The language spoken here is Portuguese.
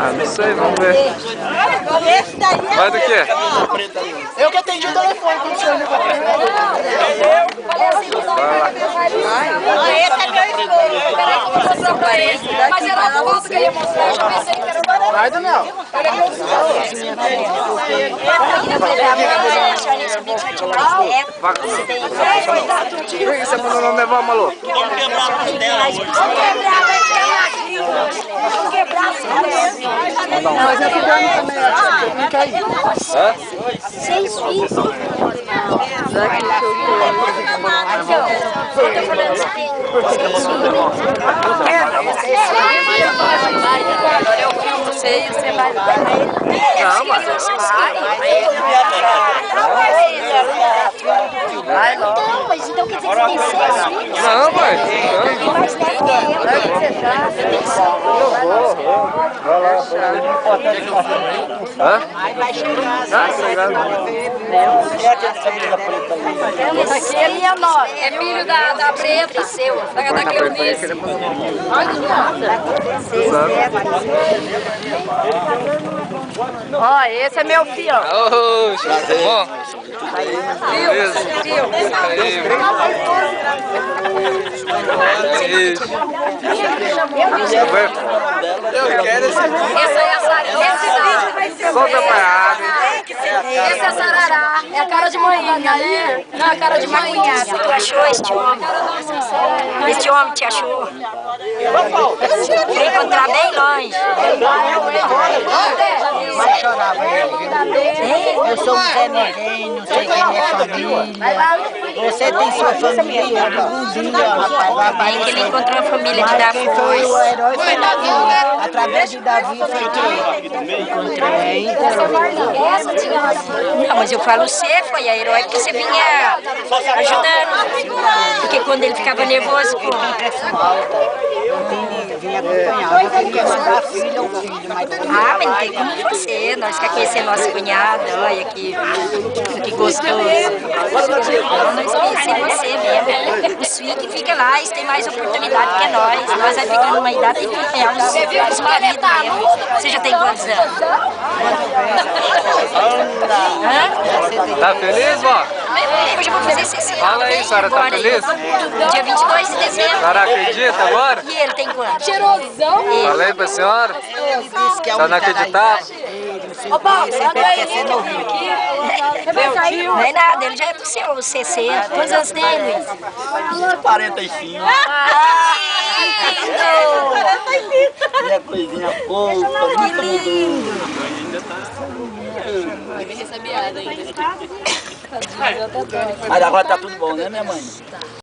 Ah, não sei, vamos ver. Vai do quê? Eu que atendi o telefone quando o senhor ligou pra mim. Esse é meu esposo. Peraí que eu vou mostrar pra ele. Mas era a foto que ele ia mostrar, eu já pensei que era o Vai, Daniel. Por que você mandou não levar, maluco? Vamos quebrar a costela hoje. Mas é tudo ano também, não quer ir. Hã? 6 filhos. Agora eu filmo você e você vai lá. Não, mas... Vai logo. Então, mas então quer dizer que você tem 6 filhos? Não, mãe. Tem mais neto que eu. Hã? Ah, obrigado. Esse aí é nós. É filho da Preta, seu. Da Cleonice. Ó, esse é meu filho. Ô, tudo bom? Beleza? Eu quero esse vídeo. Essa é a Sarará. Solta pra água. Esse é a Sarará. É a cara de manhã, né? Não, a cara de manhã. Tu achou este homem? Este homem te achou? Queria encontrar bem longe. Vai chorar, vai. Eu sou um Zé Ninguém, não sei quem é família. Você tem sua família, algum dia, rapaz. Bem que ele encontrou uma família que dá Mas quem foi o força. herói foi Davi. Através de Davi foi que encontrei. Não, mas eu falo você foi a herói porque você vinha ajudando. Porque quando ele ficava nervoso, pô. Vinha acompanhar. Eu queria mandar a filha ou filho, mas... Ah, mas não tem como você. Nós quer conhecer nossa cunhada. Olha que gostoso. Não, nós conhecemos você mesmo. Os filhos que ficam lá, eles têm mais oportunidade que nós. Nós vai ficando numa idade e fica os maridos mesmo. Você já tem quantos anos? Hã? Tá feliz, vó? Hoje eu vou fazer 60. Fala aí, Sara, tá feliz? Dia 22 de dezembro. A senhora acredita agora? E ele tem quanto? Cheirosão. Falei pra senhora? Ele disse que é Você não acreditava? Ô, Paulo, anda aí, vem aqui. Meu tio. Não é nada, ele já é pro seu 60. Quantos anos tem, Luiz? 45. E a coisinha fofa. Que lindo. Vai ver ressabiada ainda. Mas agora tá tudo bom, né, minha mãe?